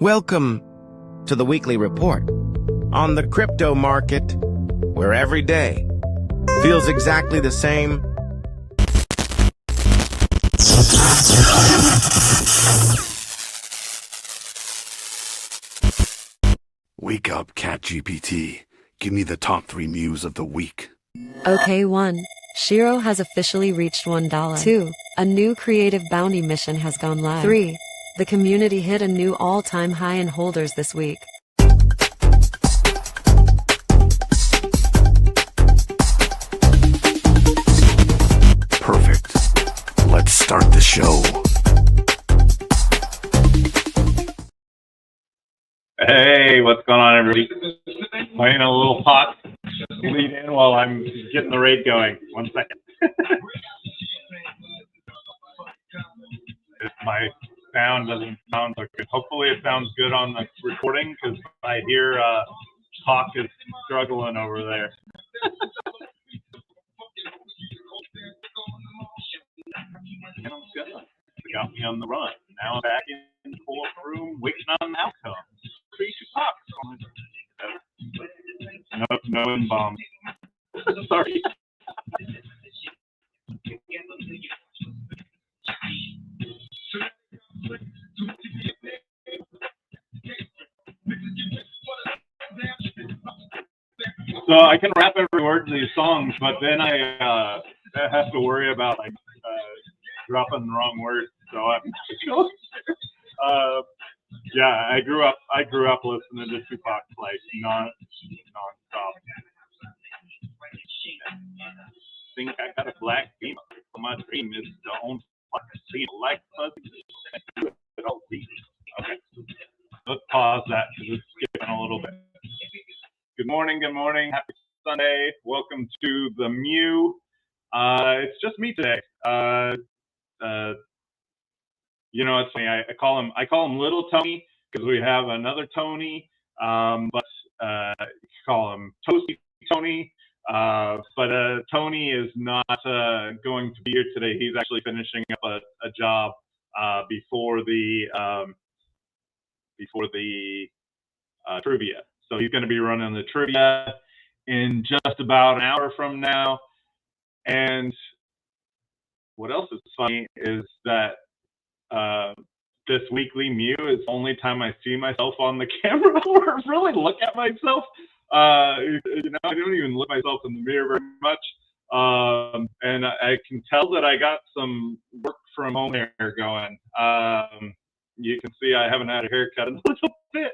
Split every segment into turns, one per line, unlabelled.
Welcome to the weekly report on the crypto market, where every day feels exactly the same.
Wake up, ChatGPT. Give me the top 3 mews of the week.
Okay, 1. Shiro has officially reached $1. 2. A new creative bounty mission has gone live. 3. The community hit a new all-time high in holders this week.
Perfect. Let's start the show.
Hey, what's going on, everybody? Playing a little pot lead in while I'm getting the raid going. 1 second. If my sound doesn't sound so good, hopefully it sounds good on the recording, because I hear Hawk is struggling over there. Got me on the run. Now I'm back in the pull-up room waiting on the outcome. 3 Hawks. No in-bomb. Sorry. So I can rap every word to these songs, but then I have to worry about dropping the wrong words. So I'm yeah, I grew up listening to Tupac like non-stop. Think I got a black beam. My dream is to own scene like fuzzy. Okay, let's pause that because it's skipping a little bit. Good morning, happy Sunday. Welcome to the Mew. It's just me today. You know, it's funny. I call him Little Tony because we have another Tony, but you call him Toasty Tony. But Tony is not going to be here today. He's actually finishing up a job before the trivia. So he's going to be running the trivia in just about an hour from now. And what else is funny is that this weekly Mew is the only time I see myself on the camera or really look at myself. You know, I don't even look myself in the mirror very much. And I can tell that I got some work from home hair going. You can see I haven't had a haircut in a little bit.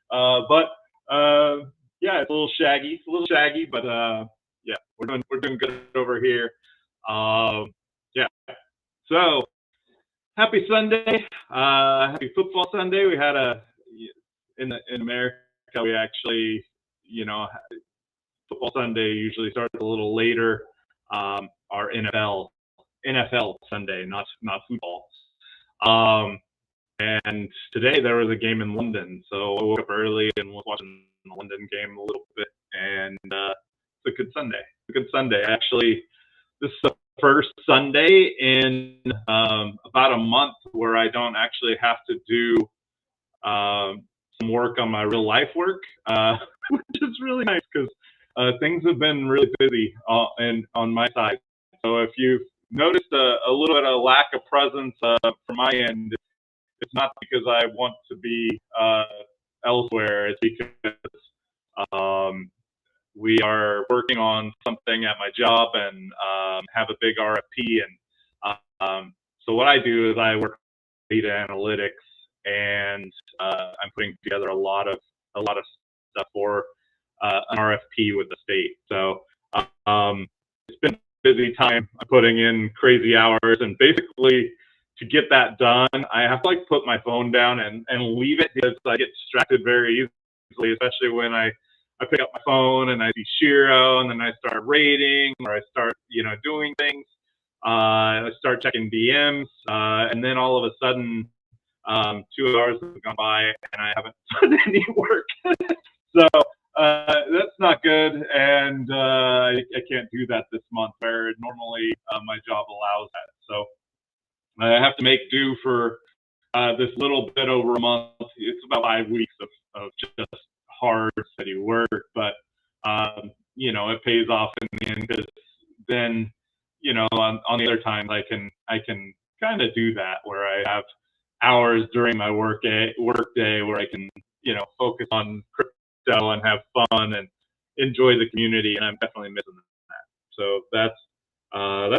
But yeah, it's a little shaggy, but yeah, we're doing good over here. Yeah. So happy Sunday, happy football Sunday. We had in America, we actually, you know, football Sunday usually starts a little later. Our NFL Sunday, not football. And today there was a game in London, so I woke up early and was watching the London game a little bit, and it's a good Sunday. Actually, this is the first Sunday in about a month where I don't actually have to do some work on my real life work, which is really nice because things have been really busy on my side. So if you've noticed a little bit of lack of presence from my end, it's not because I want to be elsewhere. It's because we are working on something at my job and have a big RFP. And so what I do is I work data analytics, and I'm putting together a lot of stuff for an RFP with the state. So it's been a busy time. I'm putting in crazy hours, and basically, to get that done, I have to like put my phone down and leave it, because I get distracted very easily, especially when I pick up my phone and I see Shiro, and then I start raiding, or I start, you know, doing things. I start checking DMs, and then all of a sudden, 2 hours have gone by and I haven't done any work. So that's not good, and I can't do that this month, where normally my job allows that. So I have to make do for this little bit over a month. It's about 5 weeks of just hard, steady work, but it pays off in the end, because then, on the other times I can kind of do that, where I have hours during my work day where I can, focus on crypto and have fun and enjoy the community, and I'm definitely missing that. So that's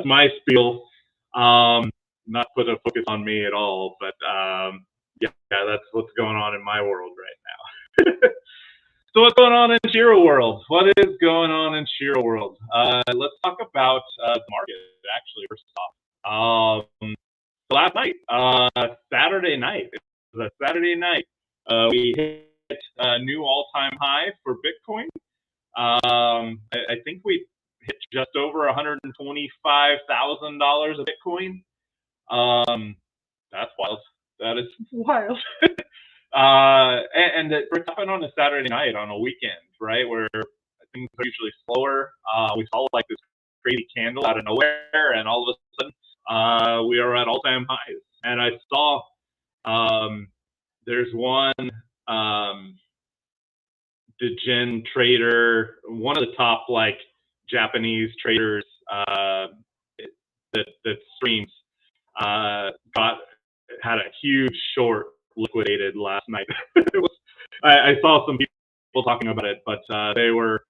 my spiel. Not put a focus on me at all, but yeah, that's what's going on in my world right now. So what's going on in Shiro world? What is going on in Shiro world? Let's talk about the market, actually, first off. Last night, Saturday night, it was a Saturday night, we hit a new all-time high for Bitcoin. I think we hit just over $125,000 of Bitcoin. That's wild. That is wild. And it happened on a Saturday night, on a weekend, right, where things are usually slower. We saw like this crazy candle out of nowhere, and all of a sudden, we are at all-time highs. And I saw there's one degen trader, one of the top like Japanese traders that streams, had a huge short liquidated last night. I saw some people talking about it, but they were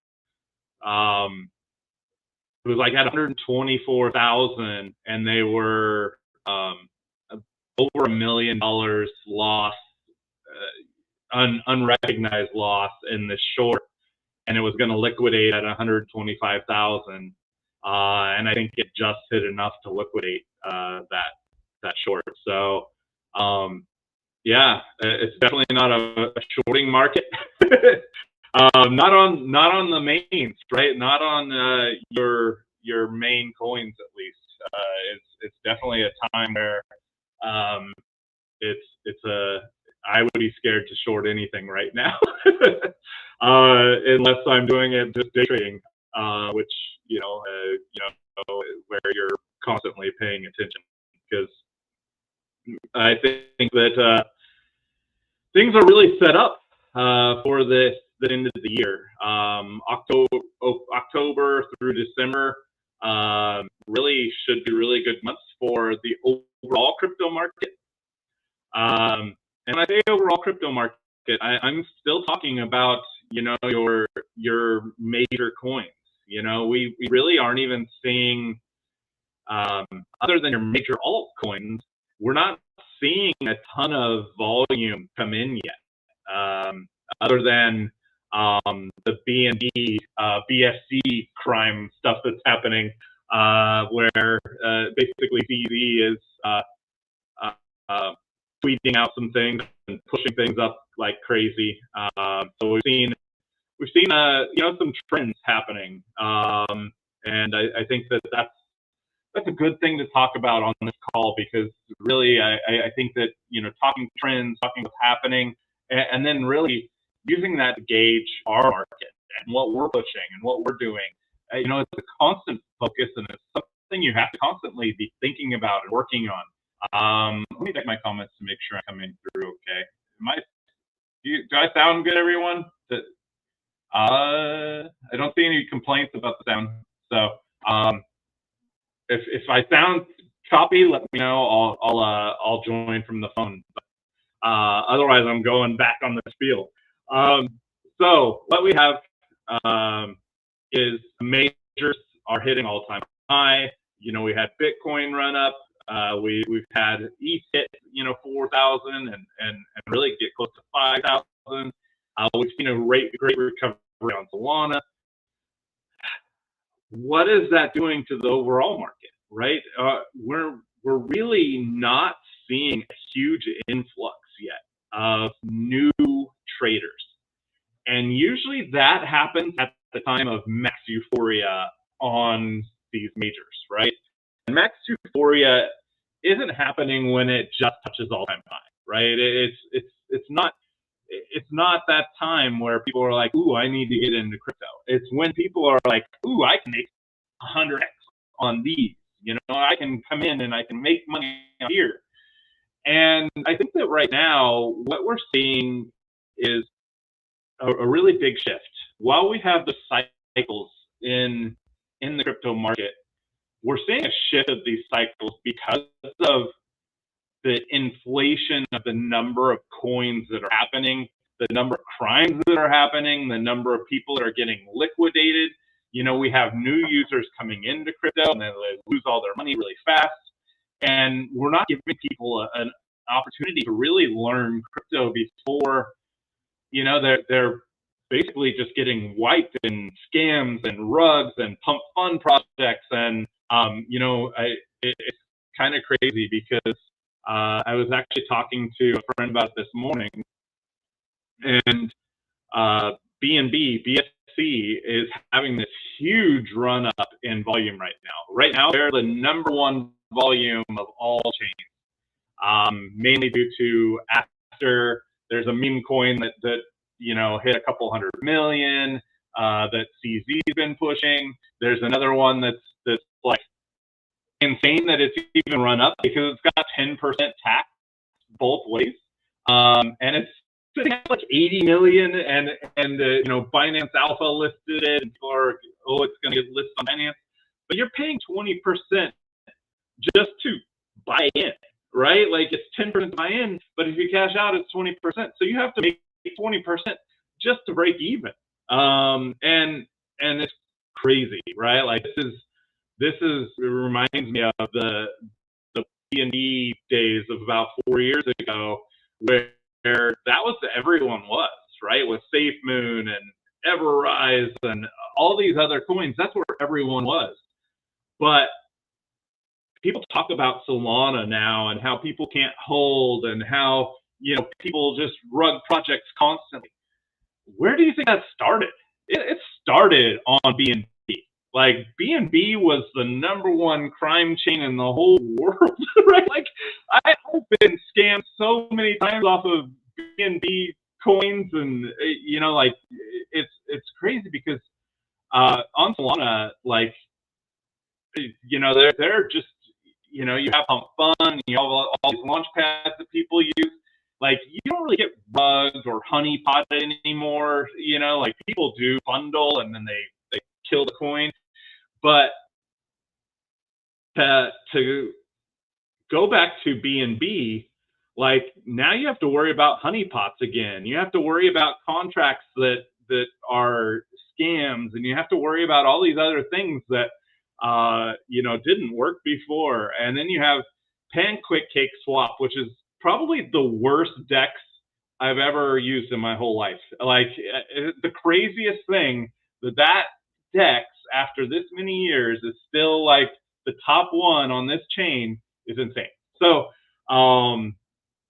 it was like at 124,000, and they were over $1 million loss, unrecognized loss in this short, and it was going to liquidate at 125,000, and I think it just hit enough to liquidate that short. So yeah, it's definitely not a shorting market. Not on the mains, right? Not on your main coins, at least. It's definitely a time where I would be scared to short anything right now, unless I'm doing it just day trading, which where you're constantly paying attention, because I think that things are really set up for the end of the year. October through December really should be really good months for the overall crypto market. And when I say overall crypto market, I'm still talking about your major coins. We really aren't even seeing, other than your major altcoins, we're not seeing a ton of volume come in yet, other than the BNB, BSC crime stuff that's happening, where basically CZ is tweeting out some things and pushing things up like crazy. So we've seen some trends happening, and I think that's a good thing to talk about on this call, because really I think that talking trends, talking what's happening, and then really using that to gauge our market and what we're pushing and what we're doing. It's a constant focus, and it's something you have to constantly be thinking about and working on. Let me check my comments to make sure I'm coming through okay. Do I sound good, everyone? I don't see any complaints about the sound. So if I sound choppy, let me know. I'll join from the phone. But, otherwise, I'm going back on the spiel. So what we have is majors are hitting all-time high. We had Bitcoin run up. We've had ETH hit 4,000 and really get close to 5,000. We've seen a great recovery on Solana. What is that doing to the overall market, right? We're really not seeing a huge influx yet of new traders. And usually that happens at the time of max euphoria on these majors, right? And max euphoria isn't happening when it just touches all-time high, right? It's not that time where people are like, ooh, I need to get into crypto. It's when people are like, ooh, I can make 100x on these. I can come in and I can make money here. And I think that right now, what we're seeing is a really big shift. While we have the cycles in the crypto market, we're seeing a shift of these cycles because of the inflation of the number of coins that are happening, the number of crimes that are happening, the number of people that are getting liquidated. You know, we have new users coming into crypto and then they lose all their money really fast. And we're not giving people an opportunity to really learn crypto before, you know, they're basically just getting wiped in scams and rugs and pump fund projects. And, you know, it's kind of crazy because I was actually talking to a friend about this morning, and BNB, BSC is having this huge run up in volume right now. Right now, they're the #1 volume of all chains, mainly due to after there's a meme coin that you know hit a couple 100 million that CZ's been pushing. There's another one that's like insane that it's even run up because it's got 10% tax both ways, and it's sitting at like 80 million, and you know, Binance Alpha listed it, and people are, it's going to get listed on Binance, but you're paying 20% just to buy in, right? Like it's 10% buy in, but if you cash out, it's 20%. So you have to make 20% just to break even, and it's crazy, right? Like this is it reminds me of the BNB days of about 4 years ago, where that was everyone was, right? With SafeMoon and Everrise and all these other coins, that's where everyone was. But people talk about Solana now and how people can't hold and how, you know, people just rug projects constantly. Where do you think that started? It started on BNB. Like BNB was the #1 crime chain in the whole world, right? Like I've been scammed so many times off of BNB coins, and you know, like it's crazy because on Solana, like, you know, they're just, you know, you have Pump Fund, you have all these launch pads that people use. Like you don't really get rugged or honeypotted anymore. You know, like people do bundle and then they kill the coin. But to go back to BNB, like now you have to worry about honeypots again. You have to worry about contracts that are scams, and you have to worry about all these other things that you know, didn't work before. And then you have PanQuickCake Swap, which is probably the worst DEX I've ever used in my whole life. Like the craziest thing that DEX, after this many years, is still like the top one on this chain is insane. So,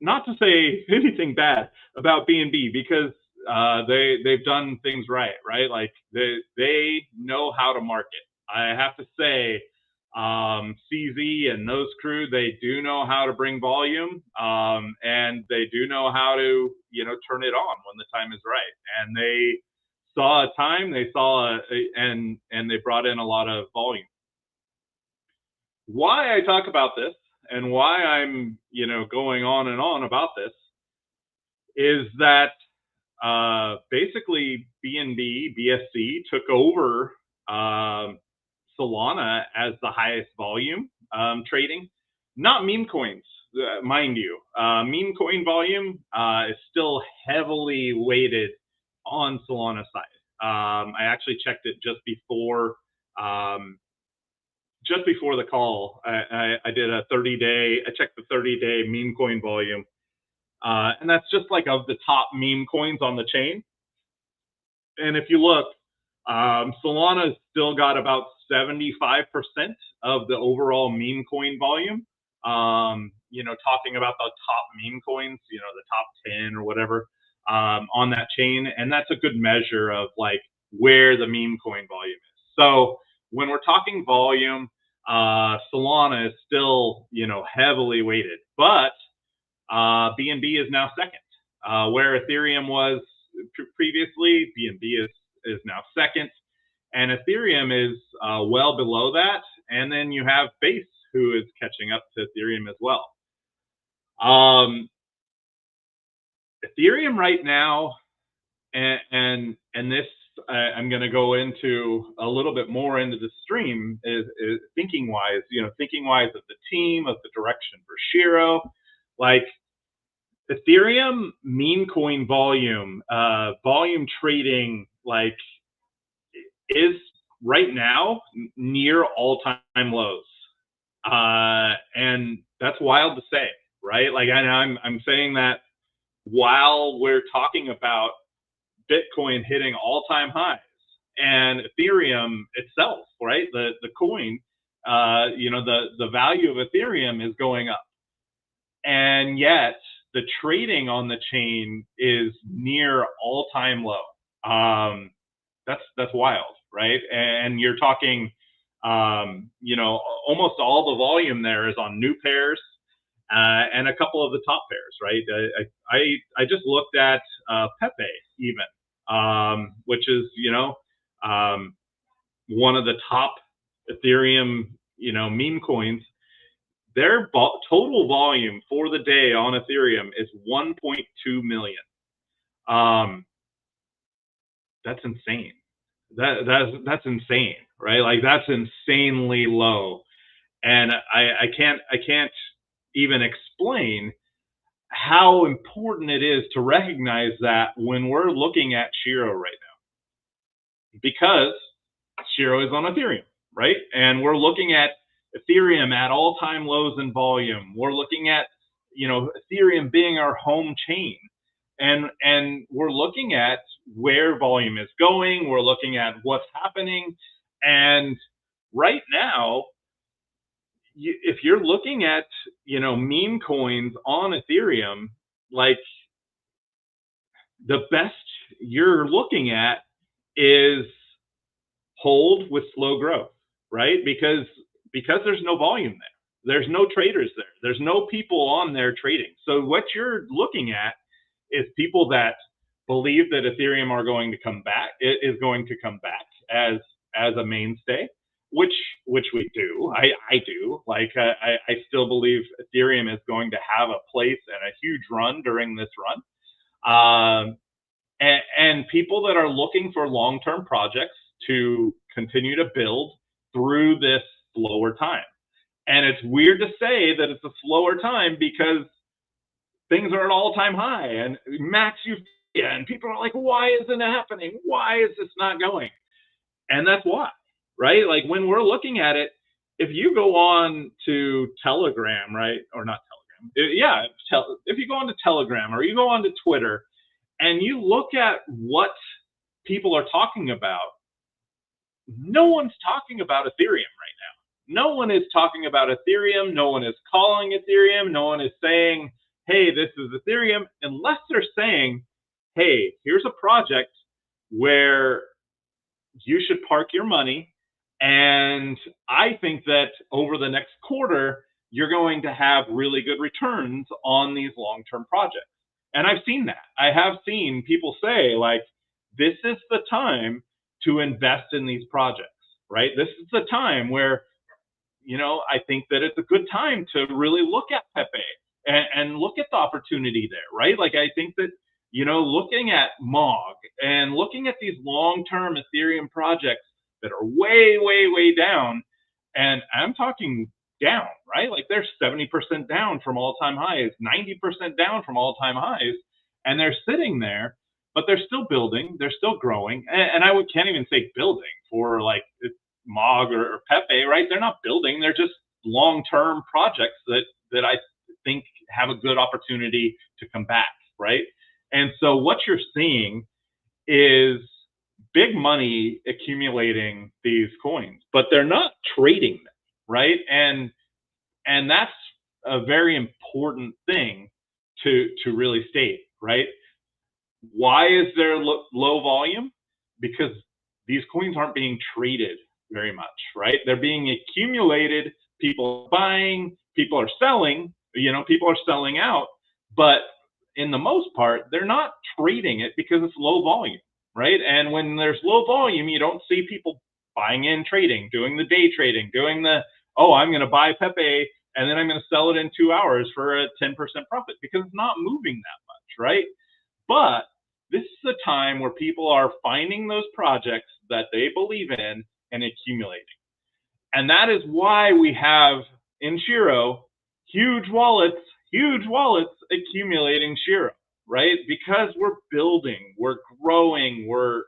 not to say anything bad about BNB because they've done things right? Like they know how to market. I have to say, CZ and those crew, they do know how to bring volume, and they do know how to, you know, turn it on when the time is right. And they saw a time, they saw and they brought in a lot of volume. Why I talk about this and why I'm, you know, going on and on about this is that basically BNB, BSC took over Solana as the highest volume trading. Not meme coins, mind you. Meme coin volume is still heavily weighted on Solana side. I actually checked it just before the call. I did a 30-day. I checked the 30-day meme coin volume, and that's just like of the top meme coins on the chain. And if you look, Solana's still got about 75% of the overall meme coin volume. You know, talking about the top meme coins, you know, the top 10 or whatever, on that chain. And that's a good measure of like where the meme coin volume is. So when we're talking volume, Solana is still, you know, heavily weighted, but BNB is now second, where Ethereum was previously. BNB is now second, and Ethereum is well below that. And then you have Base, who is catching up to Ethereum as well. Um, Ethereum right now, and this I'm going to go into a little bit more into the stream is thinking wise, thinking wise of the team, of the direction for Shiro, like Ethereum meme coin volume, volume trading, like is right now near all-time lows. And that's wild to say, right? Like I'm saying that while we're talking about Bitcoin hitting all-time highs and Ethereum itself, right? The coin, the value of Ethereum is going up, and yet the trading on the chain is near all-time low. That's wild, right? And you're talking, almost all the volume there is on new pairs and a couple of the top pairs, right? I just looked at Pepe even, which is one of the top Ethereum meme coins. Their total volume for the day on Ethereum is 1.2 million. That's insane. That's insane, right? Like that's insanely low, and I can't even explain how important it is to recognize that when we're looking at Shiro right now, because Shiro is on Ethereum, right? And we're looking at Ethereum at all-time lows in volume. We're looking at Ethereum being our home chain. And we're looking at where volume is going. We're looking at what's happening. And right now, if you're looking at, meme coins on Ethereum, like the best you're looking at is hold with slow growth, right? Because there's no volume there. There's no traders there. There's no people on there trading. So what you're looking at is people that believe that Ethereum is going to come back as a mainstay, which we do. I do. Like I still believe Ethereum is going to have a place and a huge run during this run. And people that are looking for long-term projects to continue to build through this slower time. And it's weird to say that it's a slower time because things are at all-time high and max euphoria, and people are like, why isn't it happening? Why is this not going? And that's why, right? Like when we're looking at it, if you go on to Telegram, right? Or not Telegram. Yeah. If you go on to Telegram or you go on to Twitter and you look at what people are talking about, no one's talking about Ethereum right now. No one is talking about Ethereum. No one is calling Ethereum. No one is saying, hey, this is Ethereum, unless they're saying, hey, here's a project where you should park your money. And I think that over the next quarter, you're going to have really good returns on these long-term projects. And I've seen that. I have seen people say, like, this is the time to invest in these projects, right? This is the time where, I think that it's a good time to really look at Pepe and look at the opportunity there, right? Like, I think that, looking at MOG and looking at these long-term Ethereum projects that are way, way, way down, and I'm talking down, right? Like they're 70% down from all-time highs, 90% down from all-time highs, and they're sitting there, but they're still building, they're still growing, and I can't even say building for like MOG or Pepe, right? They're not building, they're just long-term projects that I think have a good opportunity to come back, right? And so what you're seeing is big money accumulating these coins, but they're not trading them, right? And that's a very important thing to really state, right? Why is there low volume? Because these coins aren't being traded very much, right? They're being accumulated. People are buying, people are selling, people are selling out, but in the most part, they're not trading it because it's low volume, right? And when there's low volume, you don't see people buying in, trading, doing the day trading, doing the, oh, I'm going to buy Pepe and then I'm going to sell it in 2 hours for a 10% profit because it's not moving that much, right? But this is a time where people are finding those projects that they believe in and accumulating. And that is why we have in Shiro huge wallets accumulating Shiro, right? Because we're building, we're growing, we're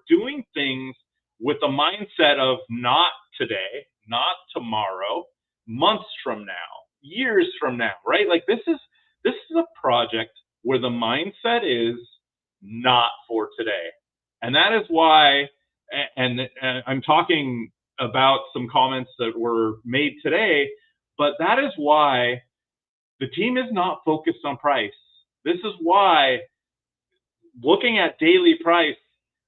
doing things with the mindset of not today, not tomorrow, months from now, years from now, right? Like this is a project where the mindset is not for today. And that is why, and I'm talking about some comments that were made today, but that is why the team is not focused on price. This is why looking at daily price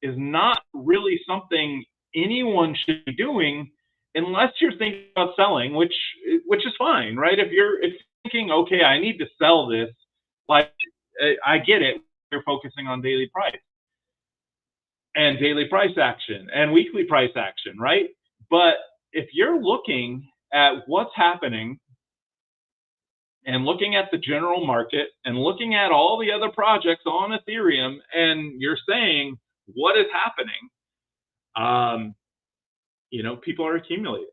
is not really something anyone should be doing unless you're thinking about selling, which is fine, right? If you're thinking, okay, I need to sell this, like I get it. You're focusing on daily price and daily price action and weekly price action, right? But if you're looking at what's happening and looking at the general market and looking at all the other projects on Ethereum, and you're saying, what is happening? People are accumulating.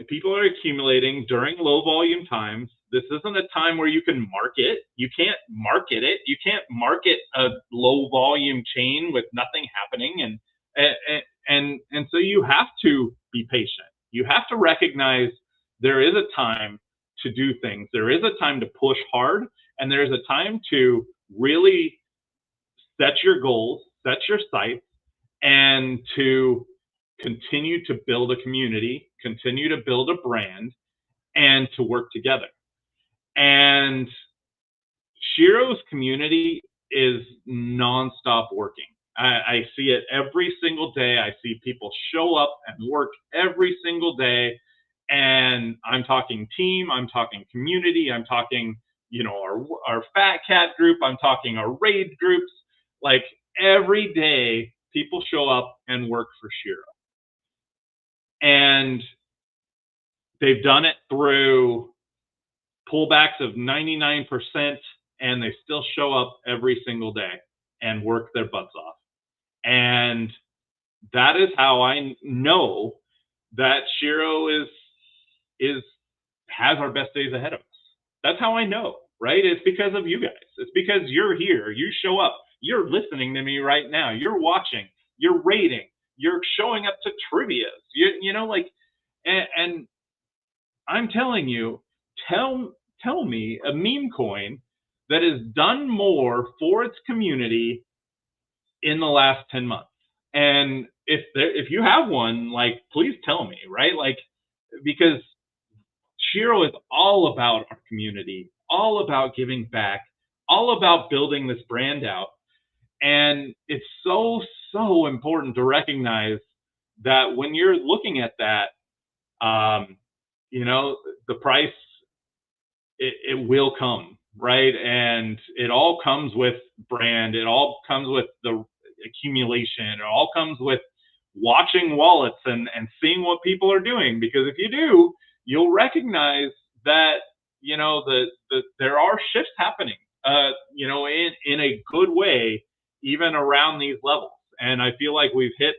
People are accumulating during low volume times. This isn't a time where you can market. You can't market it. You can't market a low volume chain with nothing happening. And so you have to be patient. You have to recognize there is a time to do things. There is a time to push hard, and there's a time to really set your goals, set your sights, and to continue to build a community, continue to build a brand, and to work together. And Shiro's community is nonstop working. I see it every single day. I see people show up and work every single day. And I'm talking team, I'm talking community, I'm talking, our Fat Cat group, I'm talking our raid groups. Like every day, people show up and work for Shiro. And they've done it through pullbacks of 99%, and they still show up every single day and work their butts off. And that is how I know that Shiro has our best days ahead of us. That's how I know, right? It's because of you guys. It's because you're here. You show up. You're listening to me right now. You're watching. You're rating. You're showing up to trivias. And I'm telling you, tell me a meme coin that has done more for its community in the last 10 months. And if you have one, like, please tell me, right? Like, because Shiro is all about our community, all about giving back, all about building this brand out. And it's so, so important to recognize that when you're looking at that, the price, it will come, right? And it all comes with brand. It all comes with the accumulation. It all comes with watching wallets and seeing what people are doing. Because if you do, you'll recognize that, there are shifts happening, in a good way, even around these levels. And I feel like we've hit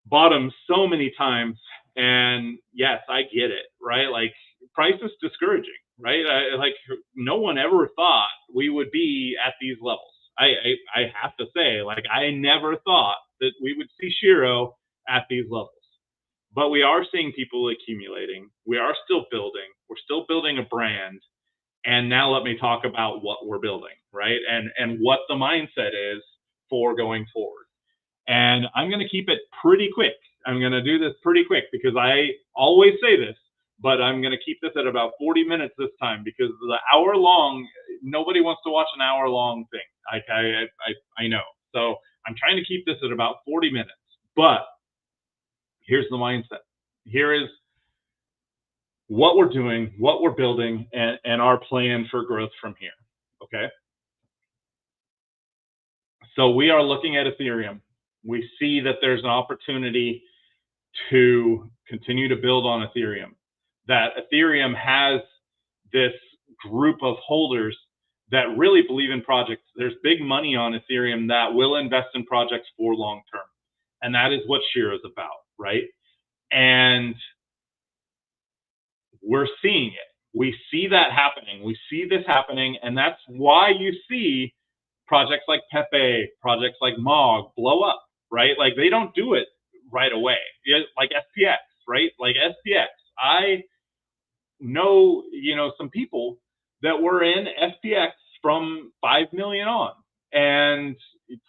bottom so many times. And yes, I get it, right? Like, price is discouraging, right? No one ever thought we would be at these levels. I have to say, like, I never thought that we would see Shiro at these levels. But we are seeing people accumulating. We are still building. We're still building a brand. And now let me talk about what we're building, right? And what the mindset is for going forward. And I'm going to keep it pretty quick. I'm going to do this pretty quick because I always say this, but I'm going to keep this at about 40 minutes this time because the hour long, nobody wants to watch an hour long thing. I know. So I'm trying to keep this at about 40 minutes. But here's the mindset. Here is what we're doing, what we're building, and our plan for growth from here. Okay. So we are looking at Ethereum. We see that there's an opportunity to continue to build on Ethereum. that Ethereum has this group of holders that really believe in projects. There's big money on Ethereum that will invest in projects for long term. And that is what Shiro is about, right? And we're seeing it. We see that happening. We see this happening. And that's why you see projects like Pepe, projects like Mog blow up, right? Like they don't do it right away. Like SPX, right? Like SPX. I know, some people that were in SPX from 5 million on and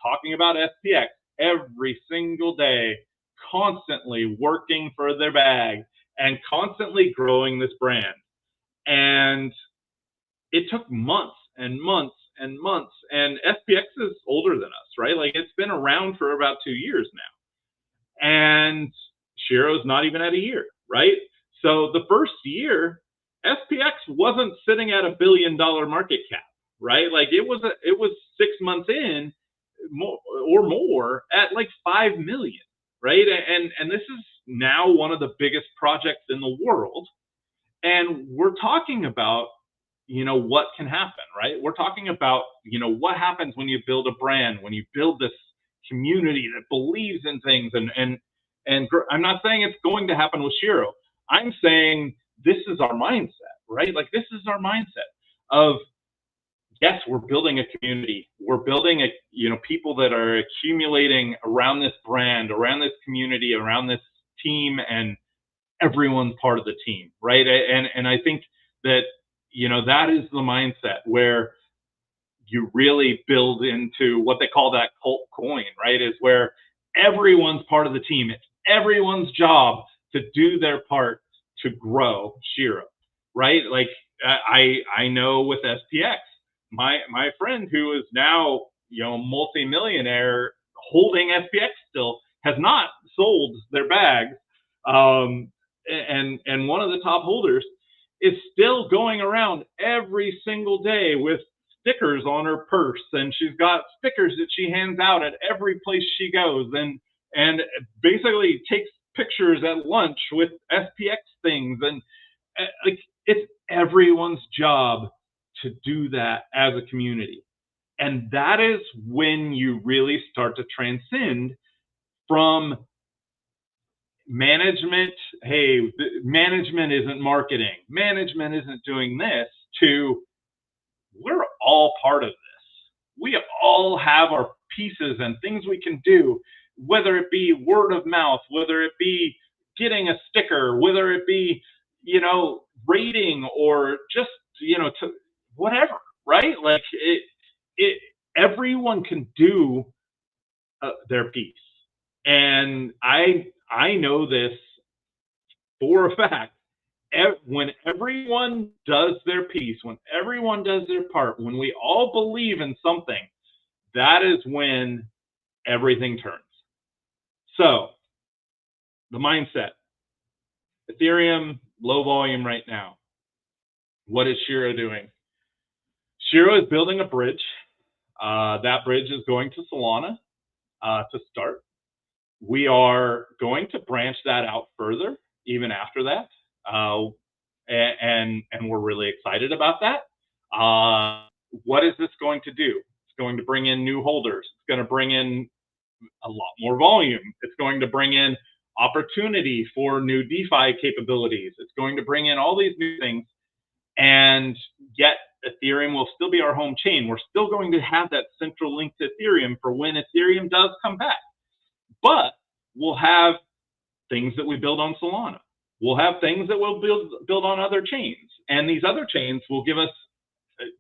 talking about SPX every single day, constantly working for their bag and constantly growing this brand. And it took months and months and months. And SPX is older than us, right? Like it's been around for about 2 years now. And Shiro's not even at a year, right? So the first year, SPX wasn't sitting at $1 billion market cap, right? Like it was 6 months in or more at like 5 million, right? And this is now one of the biggest projects in the world. And we're talking about, what can happen, right? We're talking about, what happens when you build a brand, when you build this community that believes in things. And I'm not saying it's going to happen with Shiro. I'm saying this is our mindset, right? Like this is our mindset of, yes, we're building a community. We're building people that are accumulating around this brand, around this community, around this team, and everyone's part of the team, right? And I think that, that is the mindset where you really build into what they call that cult coin, right? Is where everyone's part of the team. It's everyone's job to do their part to grow Shiro, right? Like I know with SPX, my friend who is now, multi-millionaire holding SPX still has not sold their bags. And one of the top holders is still going around every single day with stickers on her purse, and she's got stickers that she hands out at every place she goes, and basically takes pictures at lunch with SPX things, and like it's everyone's job to do that as a community. And that is when you really start to transcend from management, hey, management isn't marketing, management isn't doing this, to we're all part of this. We all have our pieces and things we can do, whether it be word of mouth, whether it be getting a sticker, whether it be, rating, or just, to whatever, right? Like everyone can do their piece. And I know this for a fact. When everyone does their piece, when everyone does their part, when we all believe in something, that is when everything turns. So the mindset, Ethereum, low volume right now. What is Shiro doing? Shiro is building a bridge. That bridge is going to Solana to start. We are going to branch that out further, even after that. And we're really excited about that. What is this going to do? It's going to bring in new holders. It's going to bring in a lot more volume. It's going to bring in opportunity for new DeFi capabilities. It's going to bring in all these new things. And yet Ethereum will still be our home chain. We're still going to have that central link to Ethereum for when Ethereum does come back. But we'll have things that we build on Solana. We'll have things that we'll build on other chains. And these other chains will give us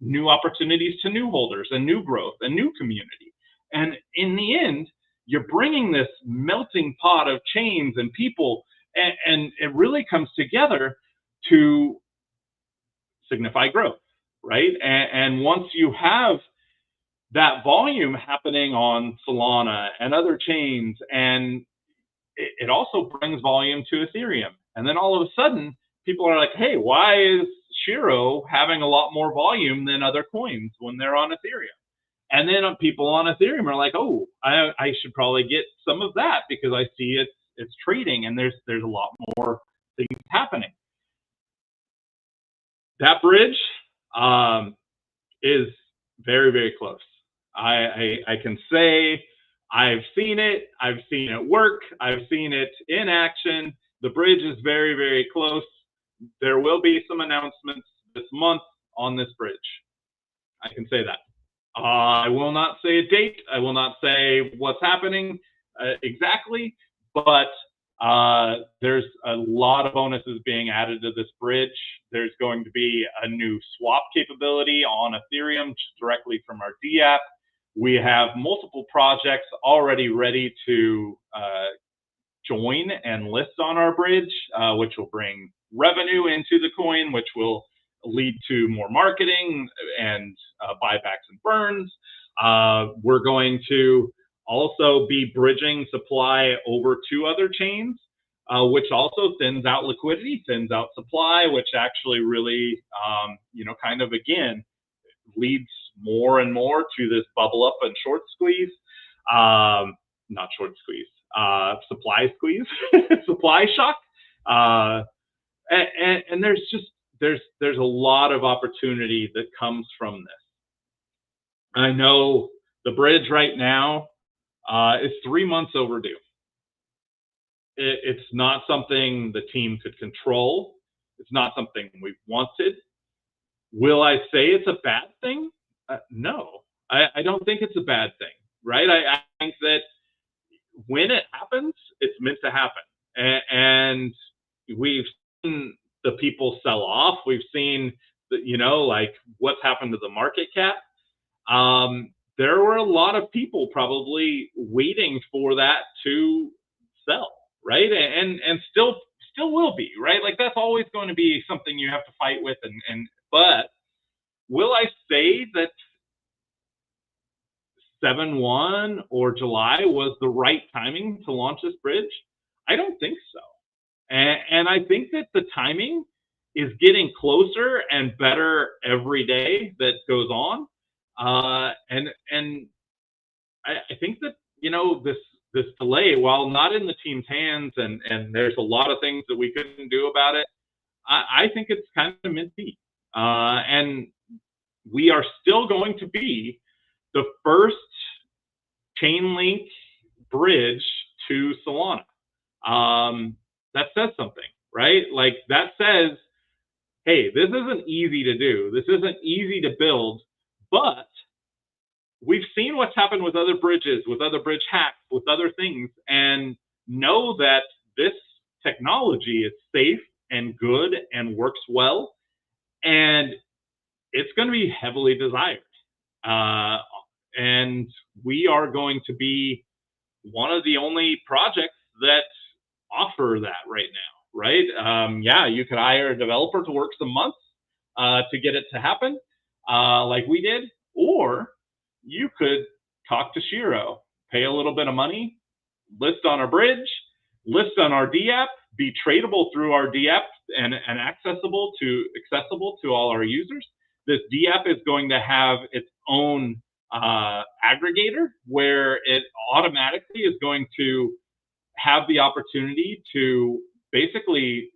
new opportunities to new holders and new growth and new community. And in the end, you're bringing this melting pot of chains and people, and it really comes together to signify growth, right? And once you have that volume happening on Solana and other chains, and it also brings volume to Ethereum. And then all of a sudden, people are like, hey, why is Shiro having a lot more volume than other coins when they're on Ethereum? And then people on Ethereum are like, oh, I should probably get some of that because I see it's trading and there's a lot more things happening. that bridge is very, very close. I can say I've seen it. I've seen it work. I've seen it in action. The bridge is very, very close. There will be some announcements this month on this bridge. I can say that. I will not say a date. I will not say what's happening exactly, but there's a lot of bonuses being added to this bridge. There's going to be a new swap capability on Ethereum just directly from our DApp. We have multiple projects already ready to join and list on our bridge, which will bring revenue into the coin, which will lead to more marketing and buybacks and burns. We're going to also be bridging supply over to other chains, which also thins out liquidity, thins out supply, which actually really, kind of, again, leads more and more to this bubble up and short squeeze. Not short squeeze, supply squeeze, supply shock. And there's a lot of opportunity that comes from this. I know the bridge right now is 3 months overdue. It's not something the team could control. It's not something we wanted. Will I say it's a bad thing? No, I don't think it's a bad thing, right? I think that when it happens, it's meant to happen. And we've seen the people sell off. We've seen, like what's happened to the market cap. There were a lot of people probably waiting for that to sell, right? And still will be, right? Like that's always going to be something you have to fight with. But will I say that 7/1 or July was the right timing to launch this bridge? I don't think so. And I think that the timing is getting closer and better every day that goes on. And I think that, this delay, while not in the team's hands, and there's a lot of things that we couldn't do about it, I think it's kind of meant to be. And we are still going to be the first chain link bridge to Solana. That says something, right? Like that says, hey, this isn't easy to do. This isn't easy to build, but we've seen what's happened with other bridges, with other bridge hacks, with other things, and know that this technology is safe and good and works well, and it's going to be heavily desired. And we are going to be one of the only projects that offer that right now, right? Yeah, you could hire a developer to work some months to get it to happen, like we did, or you could talk to Shiro, pay a little bit of money, list on our bridge, list on our DApp, be tradable through our DApp and accessible to all our users. This DApp is going to have its own aggregator where it automatically is going to have the opportunity to basically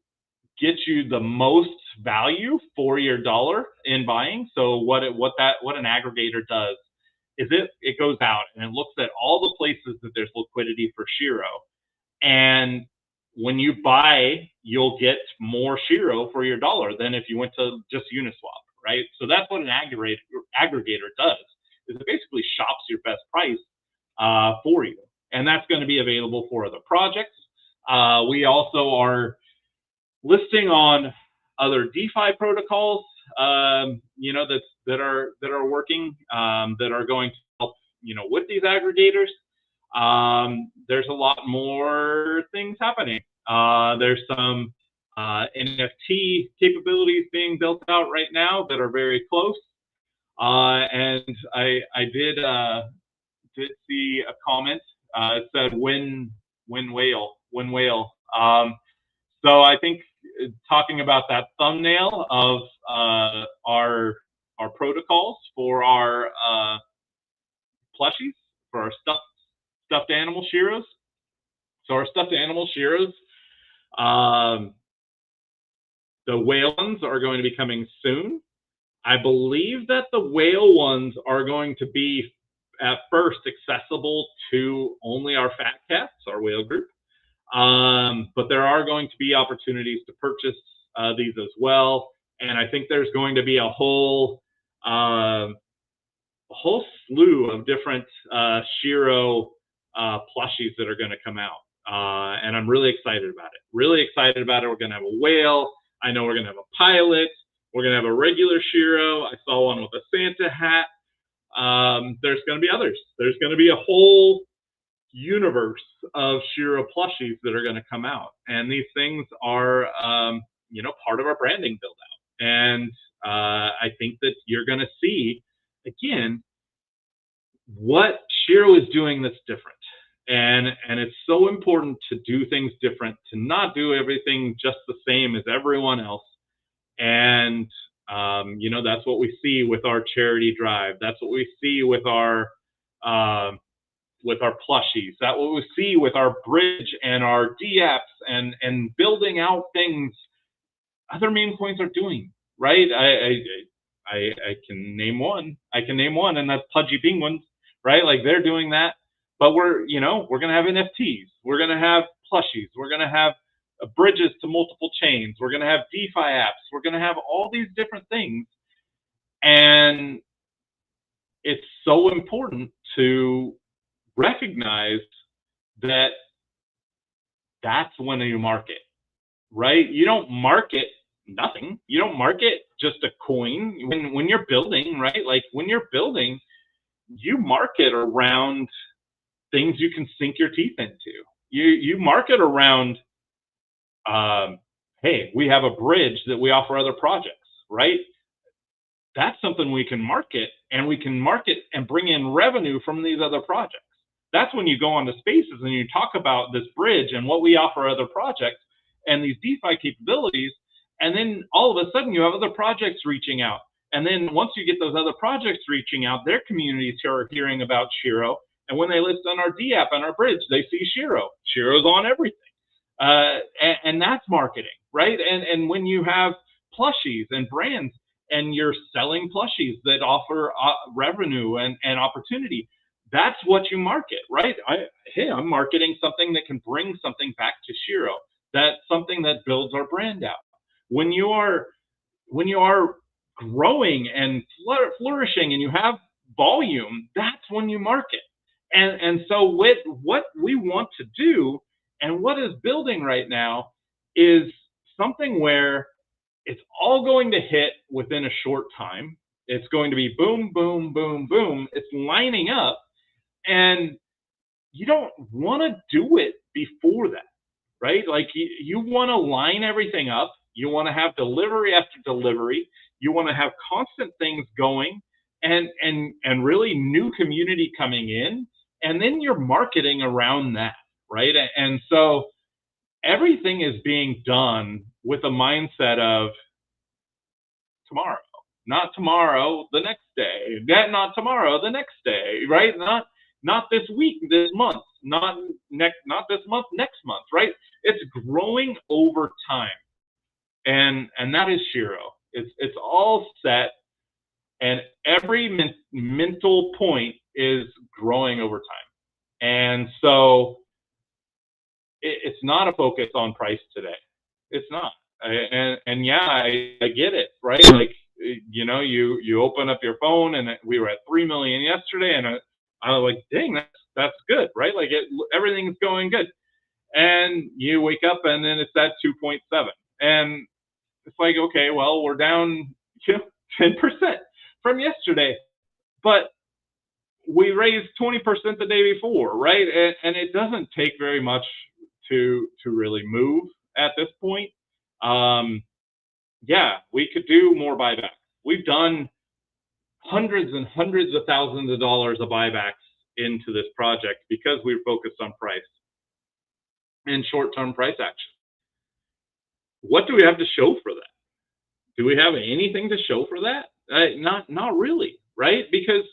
get you the most value for your dollar in buying. So what an aggregator does is it goes out and it looks at all the places that there's liquidity for Shiro, and when you buy, you'll get more Shiro for your dollar than if you went to just Uniswap, right? So that's what an aggregator does, is it basically shops your best price for you. And that's going to be available for other projects. We also are listing on other DeFi protocols, that are working, that are going to help, with these aggregators. There's a lot more things happening. There's some NFT capabilities being built out right now that are very close. And I did see a comment. It said win whale. So I think talking about that thumbnail of our protocols for our plushies, for our stuffed animal Shiros. So our stuffed animal Shiros, The whale ones are going to be coming soon. I believe that the whale ones are going to be at first accessible to only our fat cats, our whale group. But there are going to be opportunities to purchase these as well. And I think there's going to be a whole slew of different Shiro plushies that are going to come out. And I'm really excited about it. Really excited about it. We're going to have a whale. I know we're going to have a pilot. We're going to have a regular Shiro. I saw one with a Santa hat. There's going to be others. There's going to be a whole universe of Shiro plushies that are going to come out. And these things are, part of our branding build out. And I think that you're going to see, again, what Shiro is doing that's different. And it's so important to do things different, to not do everything just the same as everyone else. And, that's what we see with our charity drive. That's what we see with our plushies. That's what we see with our bridge and our DFs and building out things other meme coins are doing, right? I can name one. And that's Pudgy Penguins, right? Like they're doing that. But we're going to have NFTs. We're going to have plushies. We're going to have bridges to multiple chains. We're going to have DeFi apps. We're going to have all these different things. And it's so important to recognize that that's when you market, right? You don't market nothing. You don't market just a coin. When you're building, right? Like when you're building, you market around things you can sink your teeth into. You market around, hey, we have a bridge that we offer other projects, right? That's something we can market, and we can market and bring in revenue from these other projects. That's when you go onto Spaces and you talk about this bridge and what we offer other projects and these DeFi capabilities. And then all of a sudden you have other projects reaching out. And then once you get those other projects reaching out, their communities are hearing about Shiro. And when they list on our DApp and our bridge, they see Shiro. Shiro's on everything. And that's marketing, right? And when you have plushies and brands and you're selling plushies that offer revenue and opportunity, that's what you market, right? I'm marketing something that can bring something back to Shiro. That's something that builds our brand out. When you are growing and flourishing and you have volume, that's when you market. And so with what we want to do and what is building right now is something where it's all going to hit within a short time. It's going to be boom, boom, boom, boom. It's lining up, and you don't want to do it before that, right? Like you want to line everything up. You want to have delivery after delivery. You want to have constant things going and really new community coming in. And then you're marketing around that, right? And so everything is being done with a mindset of tomorrow, not tomorrow, the next day, not tomorrow, the next day, right? Not this week, this month, not this month, next month, right? It's growing over time. And that is Shiro. It's all set, and every mental point is growing over time. And so it's not a focus on price today. It's not. And yeah, I get it, right? Like, you open up your phone and we were at 3 million yesterday, and I was like, dang, that's good, right? Like everything's going good. And you wake up and then it's at 2.7. And it's like, okay, well, we're down 10% from yesterday, but we raised 20% the day before, right? And it doesn't take very much to really move at this point. Yeah, we could do more buybacks. We've done hundreds and hundreds of thousands of dollars of buybacks into this project because we're focused on price and short-term price action. What do we have to show for that? Do we have anything to show for that? Not really, right? Because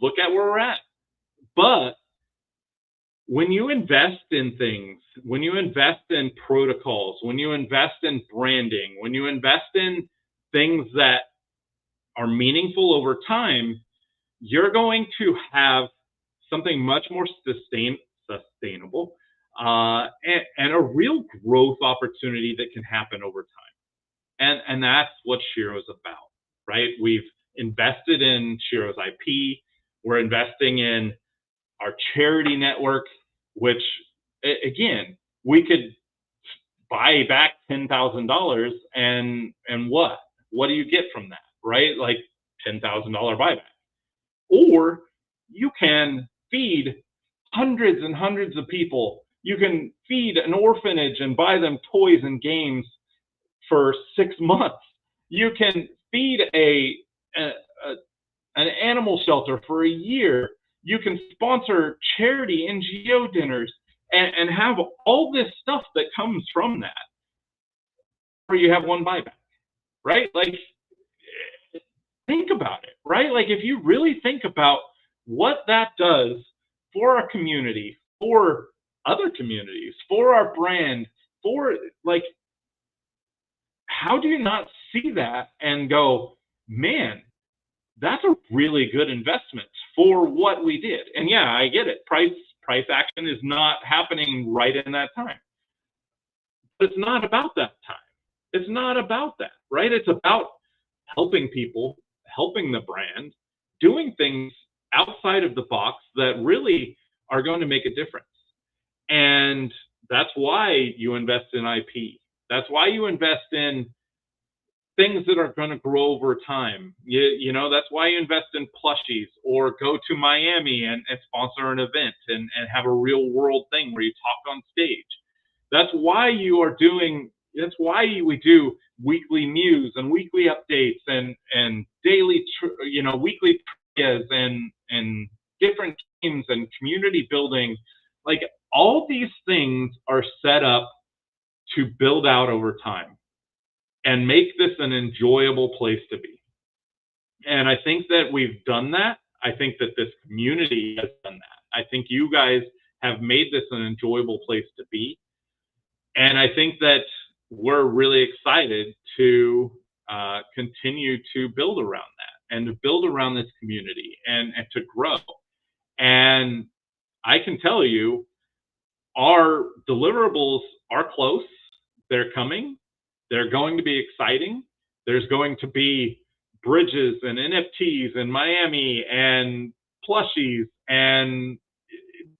look at where we're at. But when you invest in things, when you invest in protocols, when you invest in branding, when you invest in things that are meaningful over time, you're going to have something much more sustainable and a real growth opportunity that can happen over time. And that's what Shiro's about, right? We've invested in Shiro's IP. We're investing in our charity network, which, again, we could buy back $10,000 and what? What do you get from that, right? Like $10,000 buyback. Or you can feed hundreds and hundreds of people. You can feed an orphanage and buy them toys and games for 6 months. You can feed an animal shelter for a year. You can sponsor charity NGO dinners and have all this stuff that comes from that. Or you have one buyback, right? Like, think about it, right? Like, if you really think about what that does for our community, for other communities, for our brand, for, like, how do you not see that and go, man, that's a really good investment for what we did? And yeah, I get it. Price action is not happening right in that time. But it's not about that time. It's not about that, right? It's about helping people, helping the brand, doing things outside of the box that really are going to make a difference. And that's why you invest in IP. That's why you invest in things that are going to grow over time. You know, that's why you invest in plushies or go to Miami and sponsor an event and have a real world thing where you talk on stage. That's why that's why we do weekly news and weekly updates and daily, weekly trivias and different games and community building. Like, all these things are set up to build out over time and make this an enjoyable place to be. And I think that we've done that. I think that this community has done that. I think you guys have made this an enjoyable place to be. And I think that we're really excited to continue to build around that and to build around this community and to grow. And I can tell you, our deliverables are close. They're coming. They're going to be exciting. There's going to be bridges and NFTs in Miami and plushies and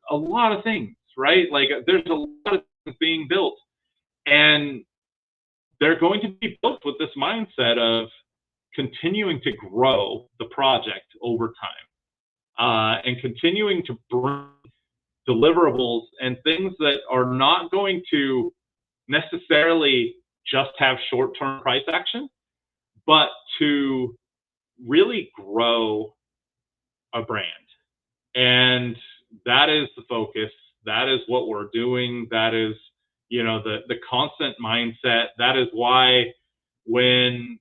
a lot of things, right? Like, there's a lot of things being built. And they're going to be built with this mindset of continuing to grow the project over time and continuing to bring deliverables and things that are not going to necessarily just have short-term price action, but to really grow a brand. And that is the focus. That is what we're doing. That is, the constant mindset. That is why when,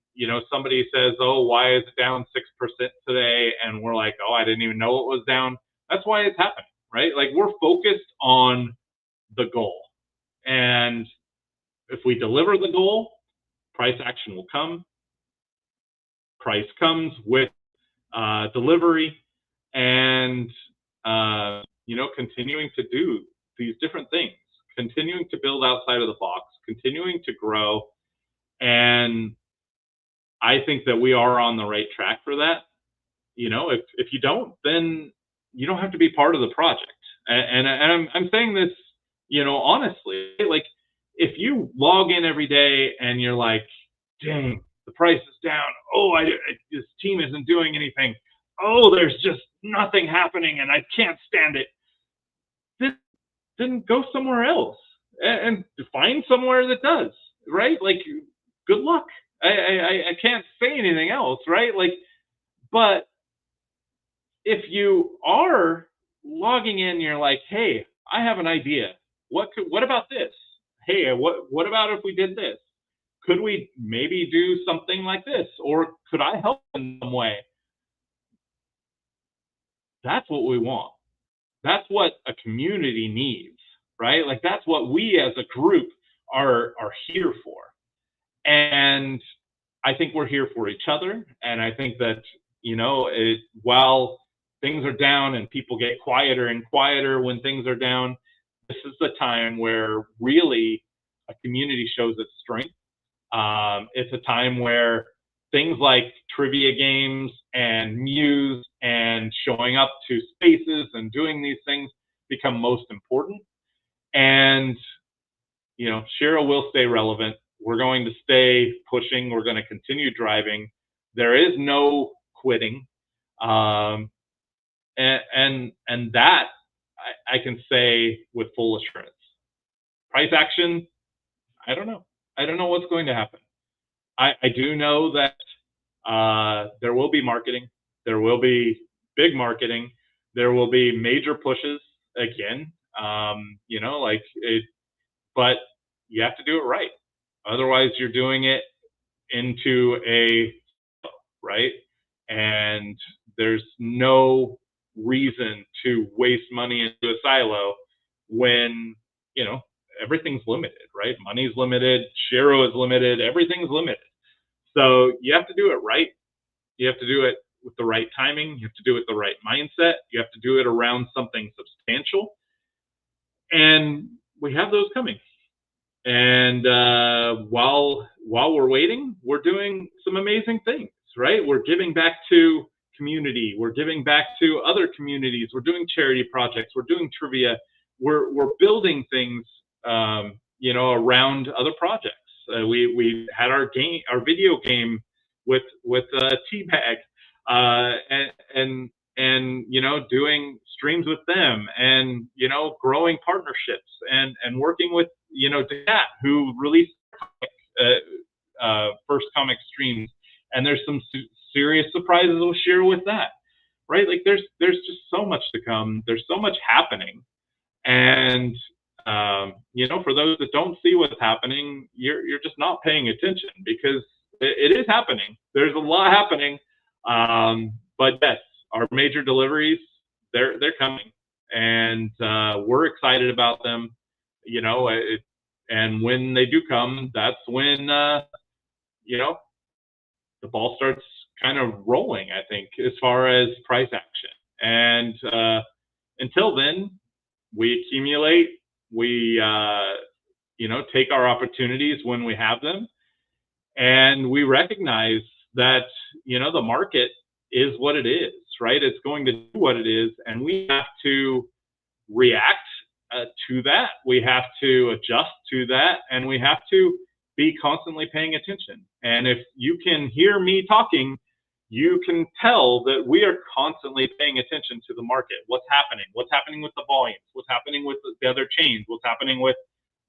somebody says, oh, why is it down 6% today? And we're like, oh, I didn't even know it was down. That's why it's happening, right? Like, we're focused on the goal. And if we deliver the goal, price action will come. Price comes with delivery and, continuing to do these different things, continuing to build outside of the box, continuing to grow. And I think that we are on the right track for that. If you don't, then you don't have to be part of the project. And I'm saying this, honestly, like, if you log in every day and you're like, dang, the price is down. Oh, this team isn't doing anything. Oh, there's just nothing happening and I can't stand it. Then go somewhere else and find somewhere that does, right? Like, good luck. I can't say anything else, right? Like, but if you are logging in, you're like, hey, I have an idea. What about this? Hey, what about if we did this? Could we maybe do something like this? Or could I help in some way? That's what we want. that's what a community needs, right? Like that's what we as a group are here for. And I think we're here for each other. And I think that, while things are down and people get quieter and quieter when things are down, this is the time where really a community shows its strength. It's a time where things like trivia games and Muse and showing up to spaces and doing these things become most important. And, Shiro will stay relevant. We're going to stay pushing. We're going to continue driving. There is no quitting. And that I can say with full assurance. Price action, I don't know. I don't know what's going to happen. I do know that there will be marketing. There will be big marketing. There will be major pushes again. But you have to do it right. Otherwise, you're doing it into a right, and there's no reason to waste money into a silo when everything's limited, right? Money's limited, Shiro is limited, everything's limited. So you have to do it right. You have to do it with the right timing. You have to do it with the right mindset. You have to do it around something substantial. And we have those coming. And while we're waiting, we're doing some amazing things, right? We're giving back to community. We're giving back to other communities. We're doing charity projects. We're doing trivia. We're building things, around other projects. We had our video game with Teabag, and doing streams with them, and growing partnerships, and working with Dat, who released first comic streams, and there's some serious surprises with Shiro with that, right? Like there's just so much to come. There's so much happening, and for those that don't see what's happening, you're just not paying attention, because it is happening. There's a lot happening, but yes, our major deliveries, they're coming, and we're excited about them. And when they do come, that's when the ball starts kind of rolling, I think, as far as price action. And until then, we accumulate, we take our opportunities when we have them, and we recognize that the market is what it is, right? It's going to do what it is, and we have to react to that. We have to adjust to that, and we have to be constantly paying attention. And if you can hear me talking, you can tell that we are constantly paying attention to the market. What's happening with the volumes, what's happening with the other chains, what's happening with,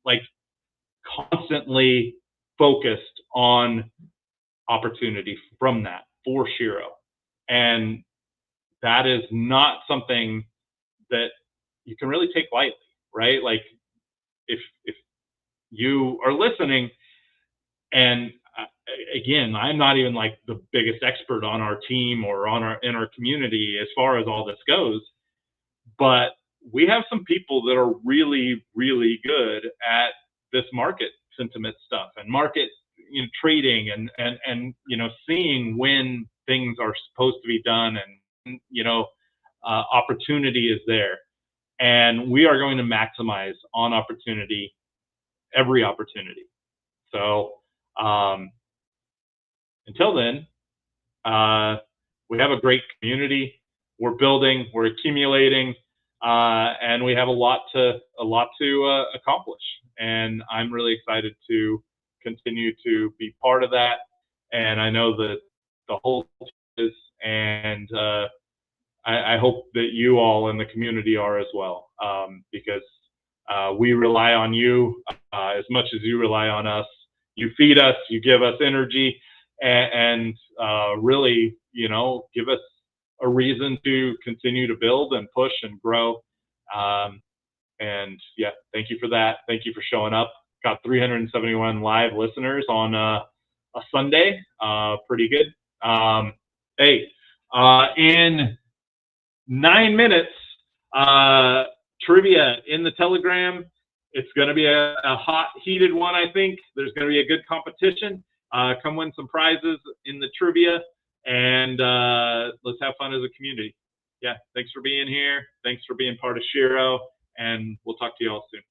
like, constantly focused on opportunity from that for Shiro. And that is not something that you can really take lightly, right? Like if you are listening, and again, I'm not even like the biggest expert on our team or in our community as far as all this goes, but we have some people that are really, really good at this market sentiment stuff and market trading and seeing when things are supposed to be done, and opportunity is there, and we are going to maximize on opportunity, every opportunity. So until then, we have a great community. We're building, we're accumulating, and we have a lot to accomplish. And I'm really excited to continue to be part of that. And I know that the whole team is, and I hope that you all in the community are as well, because we rely on you as much as you rely on us. You feed us, you give us energy, and really, give us a reason to continue to build and push and grow. And yeah, thank you for that. Thank you for showing up. Got 371 live listeners on a Sunday. Pretty good. In 9 minutes, Trivia in the Telegram. It's going to be a hot, heated one, I think. There's going to be a good competition. Come win some prizes in the trivia, and let's have fun as a community. Yeah, thanks for being here. Thanks for being part of Shiro, and we'll talk to you all soon.